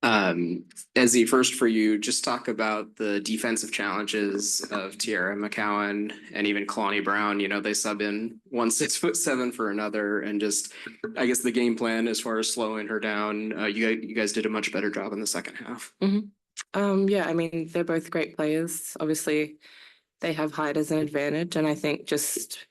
Ezi, first for you, just talk about the defensive challenges of Tierra McCowan and even Kalani Brown. You know, they sub in 1 6'7" for another, and just, I guess, the game plan as far as slowing her down. You guys did a much better job in the second half. Yeah, I mean, they're both great players. Obviously, they have height as an advantage, and I think just,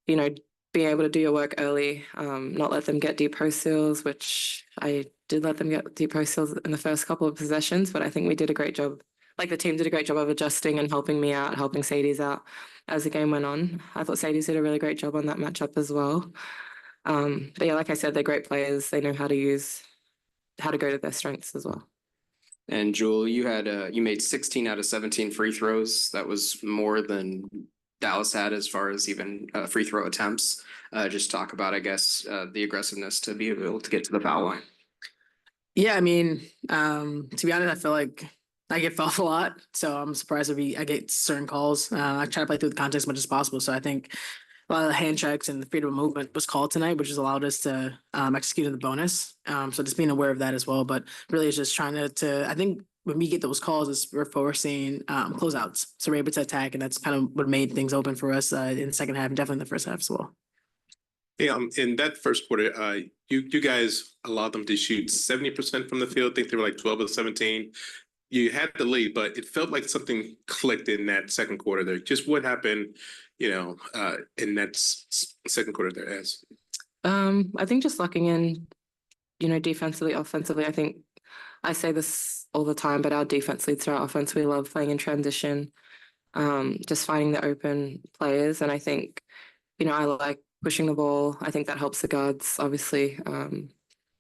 you know, being able to do your work early, not let them get deep post steals, which I did let them get deep post steals in the first couple of possessions, but I think we did a great job. Like, the team did a great job of adjusting and helping me out, helping Sadie's out as the game went on. I thought Sadie's did a really great job on that matchup as well. But yeah, like I said, they're great players. They know how to go to their strengths as well. And Jewell, you made 16 out of 17 free throws. That was more than Dallas had as far as even free throw attempts. Just talk about, I guess, the aggressiveness to be able to get to the foul line. Yeah, I mean, to be honest, I feel like I get fouled a lot, so I'm surprised I get certain calls. I try to play through the context as much as possible, so I think a lot of the hand checks and the freedom of movement was called tonight, which has allowed us to execute in the bonus. So just being aware of that as well, but really it's just trying to I think when we get those calls, is we're forcing closeouts, so we're able to attack, and that's kind of what made things open for us in the second half and definitely in the first half as well. Yeah, in that first quarter, you guys allowed them to shoot 70% from the field. I think they were like 12 of 17. You had the lead, but it felt like something clicked in that second quarter there. Just what happened, in that second quarter there, Ez? I think just locking in, defensively, offensively. I think I say this all the time, but our defense leads to our offense. We love playing in transition, just finding the open players. And I think, I like pushing the ball. I think that helps the guards, obviously,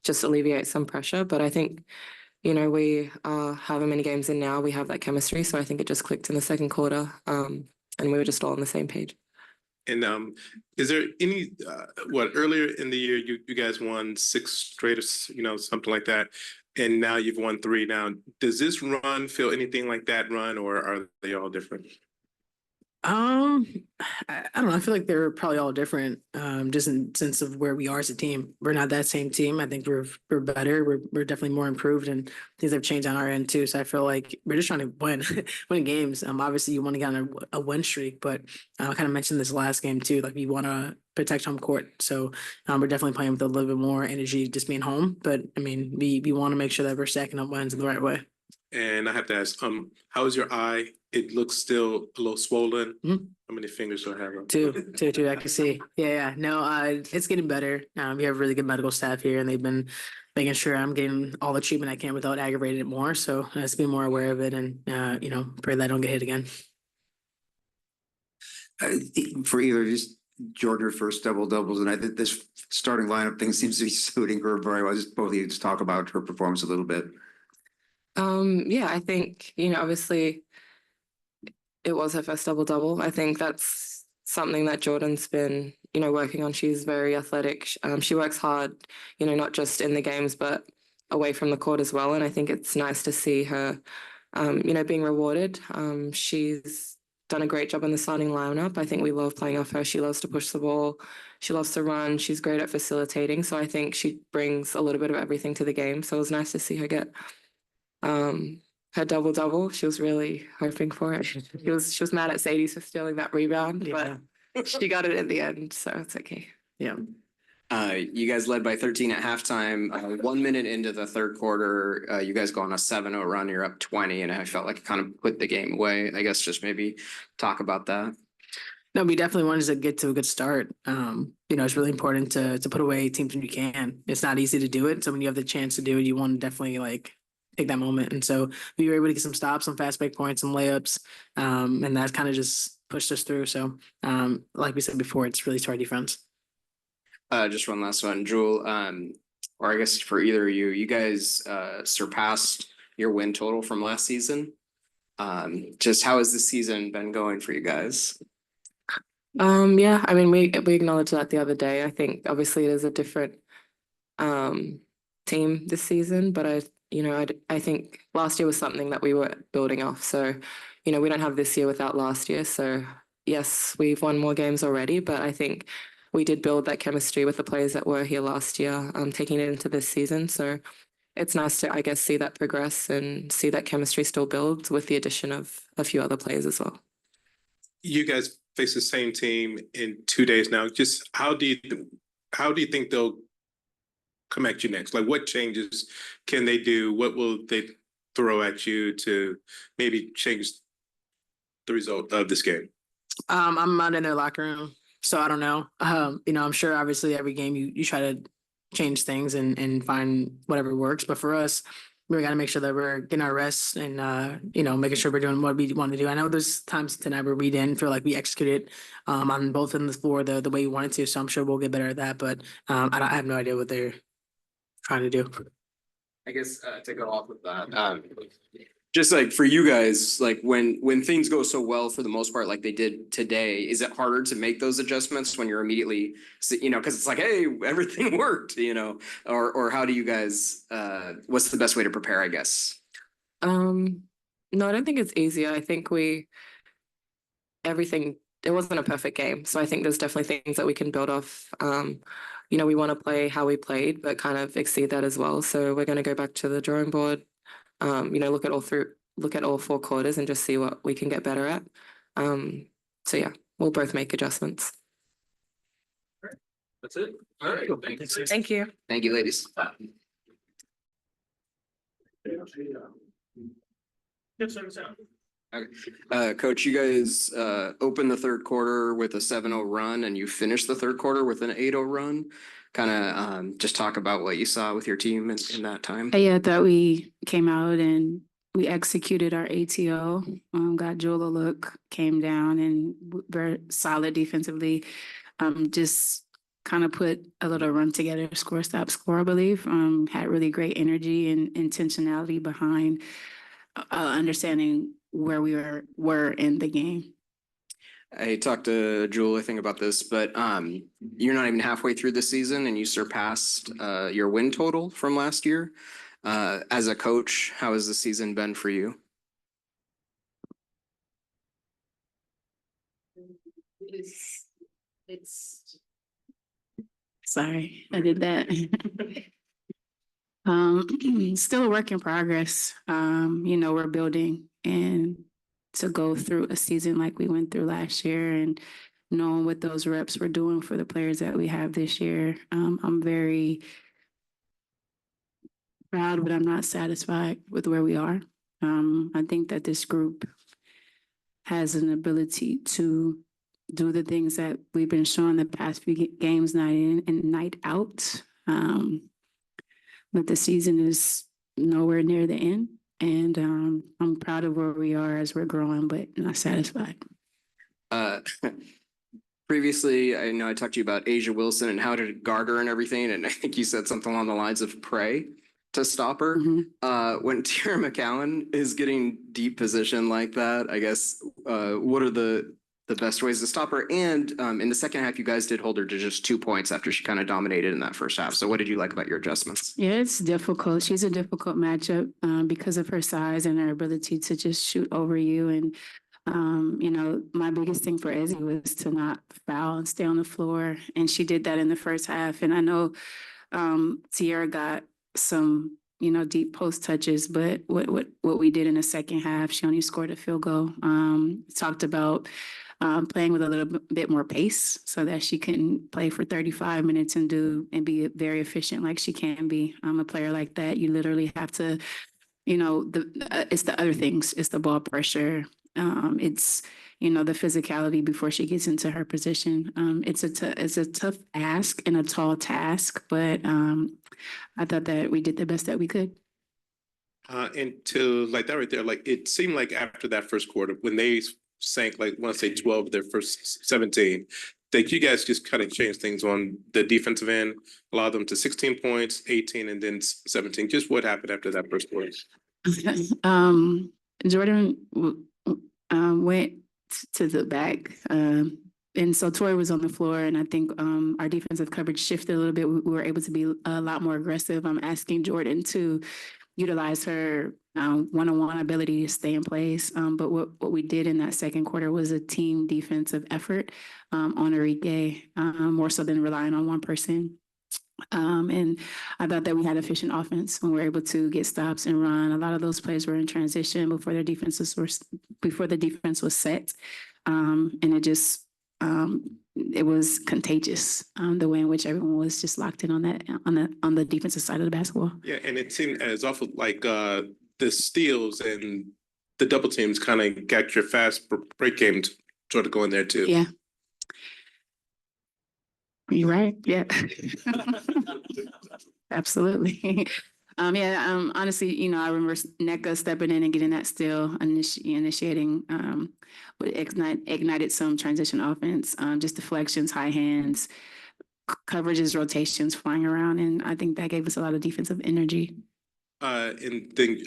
just alleviate some pressure. But I think, we are however many games in now, we have that chemistry. So I think it just clicked in the second quarter, and we were just all on the same page. And is there any, earlier in the year, you guys won 6 straight, something like that, and now you've won 3 now. Does this run feel anything like that run, or are they all different? I don't know. I feel like they're probably all different, just in sense of where we are as a team. We're not that same team. I think we're better. We're definitely more improved, and things have changed on our end too. So I feel like we're just trying to win games. Obviously you want to get on a win streak, but I kind of mentioned this last game too. Like, we want to protect home court. So we're definitely playing with a little bit more energy just being home. But I mean, we want to make sure that we're stacking up wins in the right way. And I have to ask, how is your eye? It looks still a little swollen. Mm-hmm. How many fingers do I have? Two. I can see. Yeah. No, it's getting better. We have really good medical staff here, and they've been making sure I'm getting all the treatment I can without aggravating it more. So let's be more aware of it, and pray that I don't get hit again. For either just Georgia first doubles, and I think this starting lineup thing seems to be suiting her very well. Both of you just talk about her performance a little bit. Yeah, I think, obviously it was her first double. I think that's something that Jordan's been, working on. She's very athletic. She works hard, not just in the games, but away from the court as well. And I think it's nice to see her, being rewarded. She's done a great job in the starting lineup. I think we love playing off her. She loves to push the ball. She loves to run. She's great at facilitating. So I think she brings a little bit of everything to the game. So it was nice to see her get her double. She was really hoping for it. She was mad at Sadie for stealing that rebound, but she got it at the end, so it's okay. Yeah. You guys led by 13 at halftime. 1 minute into the third quarter, you guys go on a 7-0 run. You're up 20, and I felt like it kind of put the game away. I guess just maybe talk about that. No, we definitely wanted to get to a good start. It's really important to put away teams when you can. It's not easy to do it, so when you have the chance to do it, you want to definitely take that moment. And so we were able to get some stops, some fast break points, some layups, and that kind of just pushed us through. So like we said before, it's really to our defense. Just one last one, Jewell, or I guess for either of you guys surpassed your win total from last season. Just how has this season been going for you guys? Yeah, I mean, we acknowledged that the other day. I think obviously it is a different team this season, but I think last year was something that we were building off. So, we don't have this year without last year. So yes, we've won more games already, but I think we did build that chemistry with the players that were here last year, taking it into this season. So it's nice to, I guess, see that progress and see that chemistry still builds with the addition of a few other players as well. You guys face the same team in 2 days now. Just how do you think they'll come at you next? Like, what changes can they do? What will they throw at you to maybe change the result of this game? I'm not in their locker room, so I don't know. I'm sure obviously every game you try to change things and find whatever works. But for us, we got to make sure that we're getting our rest and making sure we're doing what we want to do. I know there's times tonight where we didn't feel like we executed on both ends of the floor the way we wanted to. So I'm sure we'll get better at that. But I have no idea what they're trying to do. I guess to go off of that, just like for you guys, like when things go so well for the most part, like they did today, is it harder to make those adjustments when you're immediately, because it's like, hey, everything worked, or how do you guys, what's the best way to prepare, I guess? No, I don't think it's easier. I think it wasn't a perfect game. So I think there's definitely things that we can build off. We want to play how we played, but kind of exceed that as well. So we're going to go back to the drawing board, look at all 4 quarters and just see what we can get better at. So yeah, we'll both make adjustments. That's it. All right. Thank you. Thank you, ladies. Coach, you guys opened the third quarter with a 7-0 run and you finished the third quarter with an 8-0 run. Kind of just talk about what you saw with your team in that time. Yeah, I thought we came out and we executed our ATO, got Jewell a look, came down and very solid defensively. Just kind of put a little run together, score, stop, score, I believe. Had really great energy and intentionality behind understanding where we were in the game. I talked to Jewell, I think, about this, but you're not even halfway through the season and you surpassed your win total from last year. As a coach, how has the season been for you? It's sorry, I did that. Still a work in progress. We're building, and to go through a season like we went through last year and knowing what those reps were doing for the players that we have this year, I'm very proud, but I'm not satisfied with where we are. I think that this group has an ability to do the things that we've been showing the past few games, night in and night out. But the season is nowhere near the end. And I'm proud of where we are as we're growing, but not satisfied. Previously, I know I talked to you about Asia Wilson and how to guard her and everything, and I think you said something along the lines of pray to stop her. Mm-hmm. When Tiara McCowan is getting deep position like that, I guess, what are the best ways to stop her? And in the second half, you guys did hold her to just 2 points after she kind of dominated in that first half. So what did you like about your adjustments? Yeah, it's difficult. She's a difficult matchup because of her size and her ability to just shoot over you. And, my biggest thing for Ezi was to not foul and stay on the floor. And she did that in the first half. And I know Tiara got some, deep post touches, but what we did in the second half, she only scored a field goal. Talked about playing with a little bit more pace so that she can play for 35 minutes and be very efficient like she can be. A player like that, you literally have to, it's the other things. It's the ball pressure. It's, the physicality before she gets into her position. It's a tough ask and a tall task, but I thought that we did the best that we could. And to like that right there, like it seemed like after that first quarter, when they sank, like, I want to say 12 of their first 17, that you guys just kind of changed things on the defensive end, allowed them to 16 points, 18, and then 17. Just what happened after that first quarter? Jordan went to the back. And so Tori was on the floor, and I think our defensive coverage shifted a little bit. We were able to be a lot more aggressive. I'm asking Jordan to utilize her one-on-one ability to stay in place. But what we did in that second quarter was a team defensive effort on Enrique, more so than relying on one person. And I thought that we had efficient offense when we were able to get stops and run. A lot of those plays were in transition before the defense was set. And it was contagious, the way in which everyone was just locked in on that on the defensive side of the basketball. Yeah, and it seemed as awful like the steals and the double teams kind of got your fast break game to sort of go in there too. Yeah. You're right. Yeah. Absolutely. Honestly, I remember Nneka stepping in and getting that steal, initiating, but ignited some transition offense, just deflections, high hands, coverages, rotations flying around. And I think that gave us a lot of defensive energy. And then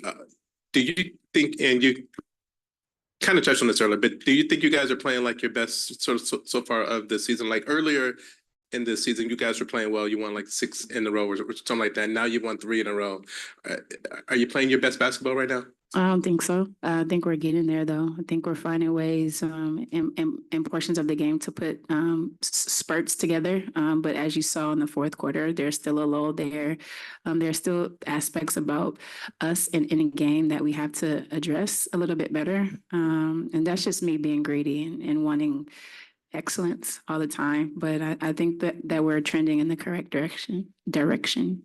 do you think, and you kind of touched on this earlier, but do you think you guys are playing like your best sort of so far of the season? Like earlier in this season, you guys were playing well. You won like 6 in a row or something like that. Now you won 3 in a row. Are you playing your best basketball right now? I don't think so. I think we're getting there, though. I think we're finding ways in portions of the game to put spurts together. But as you saw in the fourth quarter, there's still a lull there. There's still aspects about us in a game that we have to address a little bit better. And that's just me being greedy and wanting excellence all the time. But I think that we're trending in the correct direction.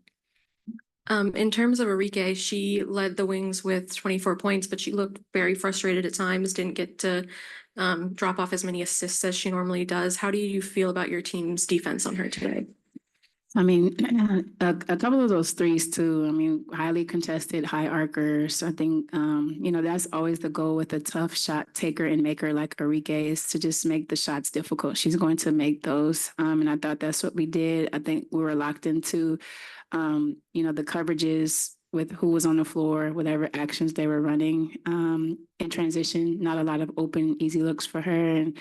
In terms of Enrique, she led the Wings with 24 points, but she looked very frustrated at times, didn't get to drop off as many assists as she normally does. How do you feel about your team's defense on her today? I mean, a couple of those threes too. I mean, highly contested, high arcers. I think, that's always the goal with a tough shot taker and maker like Enrique is to just make the shots difficult. She's going to make those. And I thought that's what we did. I think we were locked into, the coverages with who was on the floor, whatever actions they were running in transition. Not a lot of open, easy looks for her. And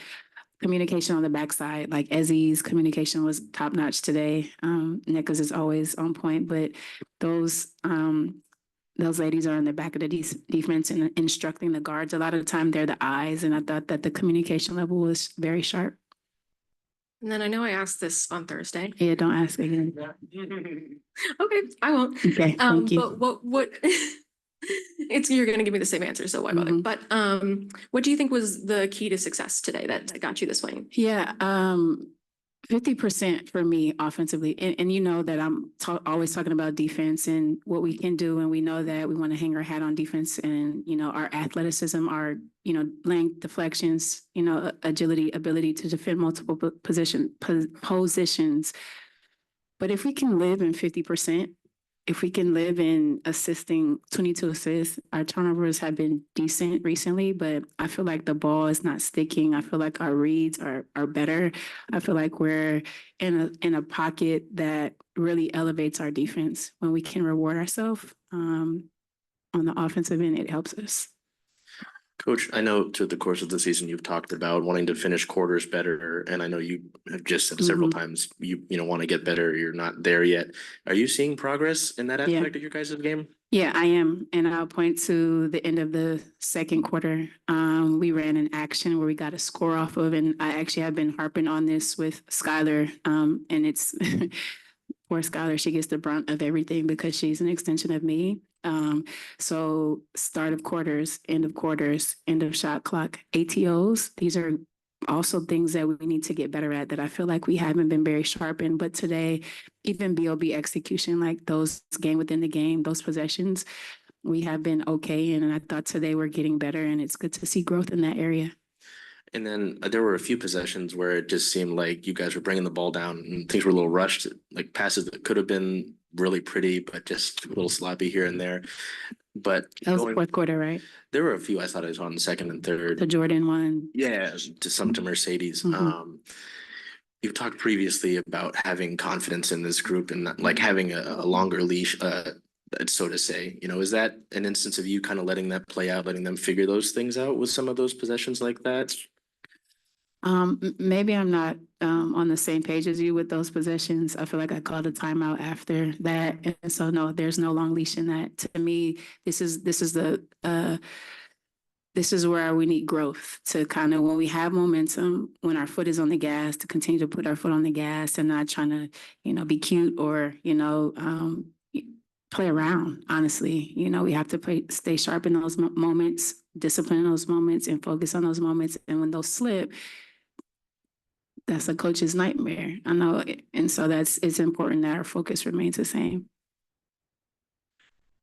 communication on the backside, like Ezi's communication was top notch today. Nneka's is always on point, but those ladies are in the back of the defense and instructing the guards. A lot of the time they're the eyes, and I thought that the communication level was very sharp. And then I know I asked this on Thursday. Yeah, don't ask again. Okay, I won't. Okay, thank you. But what you're going to give me the same answer, so why bother? But what do you think was the key to success today that got you this win? Yeah, 50% for me offensively. And you know that I'm always talking about defense and what we can do. And we know that we want to hang our hat on defense and, our athleticism, our, length, deflections, agility, ability to defend multiple positions. But if we can live in 50%, if we can live in assisting 22 assists, our turnovers have been decent recently, but I feel like the ball is not sticking. I feel like our reads are better. I feel like we're in a pocket that really elevates our defense. When we can reward ourselves on the offensive end, it helps us. Coach, I know through the course of the season, you've talked about wanting to finish quarters better. And I know you have just said several times, you want to get better. You're not there yet. Are you seeing progress in that aspect of your guys' game? Yeah, I am. And I'll point to the end of the second quarter. We ran an action where we got a score off of, and I actually have been harping on this with Skylar. And it's poor Skylar, she gets the brunt of everything because she's an extension of me. So start of quarters, end of shot clock, ATOs. These are also things that we need to get better at that I feel like we haven't been very sharp in. But today, even BOB execution, like those game within the game, those possessions, we have been okay. And I thought today we're getting better, and it's good to see growth in that area. And then there were a few possessions where it just seemed like you guys were bringing the ball down and things were a little rushed, like passes that could have been really pretty, but just a little sloppy here and there. But that was the fourth quarter, right? There were a few I thought I saw in the second and third. The Jordan one. Yeah, to Mercedes. You've talked previously about having confidence in this group and like having a longer leash, so to say. Is that an instance of you kind of letting that play out, letting them figure those things out with some of those possessions like that? Maybe I'm not on the same page as you with those possessions. I feel like I called a timeout after that, and so no, there's no long leash in that. To me, this is where we need growth to kind of when we have momentum, when our foot is on the gas, to continue to put our foot on the gas and not trying to, be cute or play around. Honestly, we have to stay sharp in those moments, discipline in those moments, and focus on those moments. And when those slip, that's a coach's nightmare. I know. And so it's important that our focus remains the same.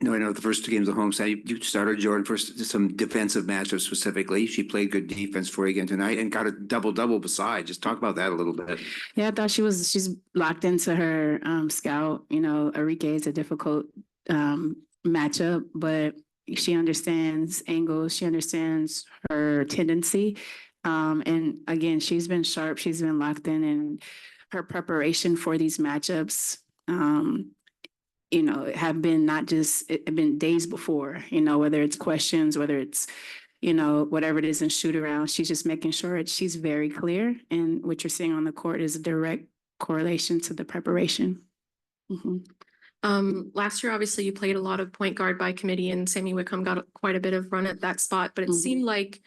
No, I know the first two games of home side, you started Jordan for some defensive matchups specifically. She played good defense for you again tonight and got a double beside. Just talk about that a little bit. Yeah, I thought she's locked into her scout. Arike is a difficult matchup, but she understands angles. She understands her tendency. And again, she's been sharp. She's been locked in, and her preparation for these matchups, have been not just it been days before, whether it's questions, whether it's, whatever it is in shoot around, she's just making sure she's very clear. And what you're seeing on the court is a direct correlation to the preparation. Last year, obviously, you played a lot of point guard by committee, and Sammy Wickham got quite a bit of run at that spot, but it seemed like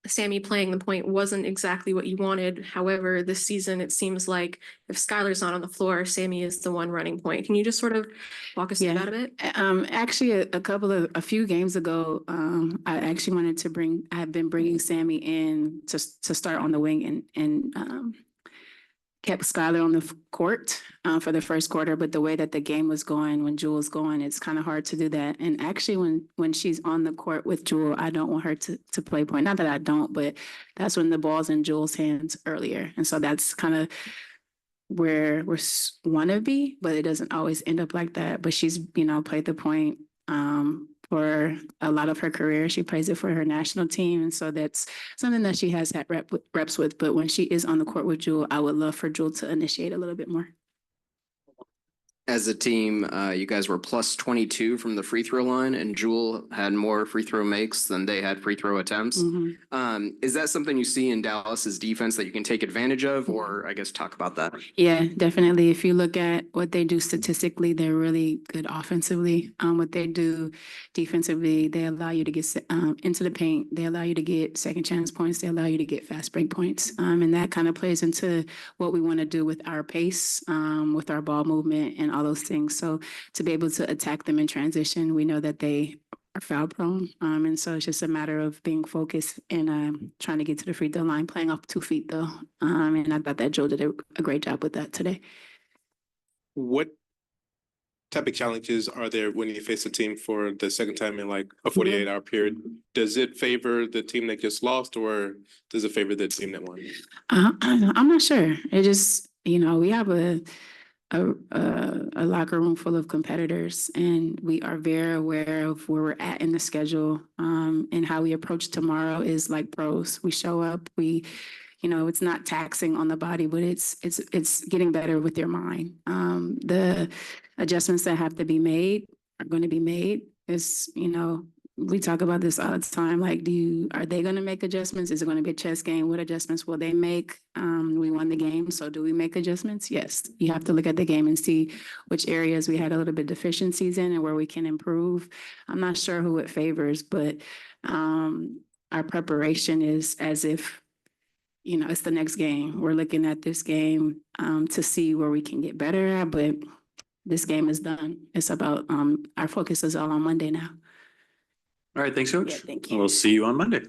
Sammy playing the point wasn't exactly what you wanted. However, this season, it seems like if Skylar's not on the floor, Sammy is the one running point. Can you just sort of walk us through that a bit? Actually, a few games ago, I actually wanted to I have been bringing Sammy in to start on the wing and kept Skylar on the court for the first quarter, but the way that the game was going, when Jewell's going, it's kind of hard to do that. And actually, when she's on the court with Jewell, I don't want her to play point. Not that I don't, but that's when the ball's in Jewell's hands earlier. And so that's kind of where we want to be, but it doesn't always end up like that. But she's, played the point for a lot of her career. She plays it for her national team. And so that's something that she has had reps with. But when she is on the court with Jewell, I would love for Jewell to initiate a little bit more. As a team, you guys were plus 22 from the free throw line, and Jewell had more free throw makes than they had free throw attempts. Is that something you see in Dallas's defense that you can take advantage of, or I guess talk about that? Yeah, definitely. If you look at what they do statistically, they're really good offensively. What they do defensively, they allow you to get into the paint. They allow you to get second chance points. They allow you to get fast break points. And that kind of plays into what we want to do with our pace, with our ball movement, and all those things. So to be able to attack them in transition, we know that they are foul prone. And so it's just a matter of being focused and trying to get to the free throw line, playing off 2 feet though. And I thought that Joe did a great job with that today. What type of challenges are there when you face a team for the second time in like a 48-hour period? Does it favor the team that just lost, or does it favor the team that won? I'm not sure. It just, we have a locker room full of competitors, and we are very aware of where we're at in the schedule, and how we approach tomorrow is like pros. We show up, it's not taxing on the body, but it's getting better with your mind. The adjustments that have to be made are going to be made. We talk about this all the time. Like, are they going to make adjustments? Is it going to be a chess game? What adjustments will they make? We won the game, so do we make adjustments? Yes. You have to look at the game and see which areas we had a little bit deficiencies in and where we can improve. I'm not sure who it favors, but our preparation is as if, it's the next game. We're looking at this game to see where we can get better at, but this game is done. It's about our focus is all on Monday now. All right, thanks, Coach. Yeah, thank you. We'll see you on Monday.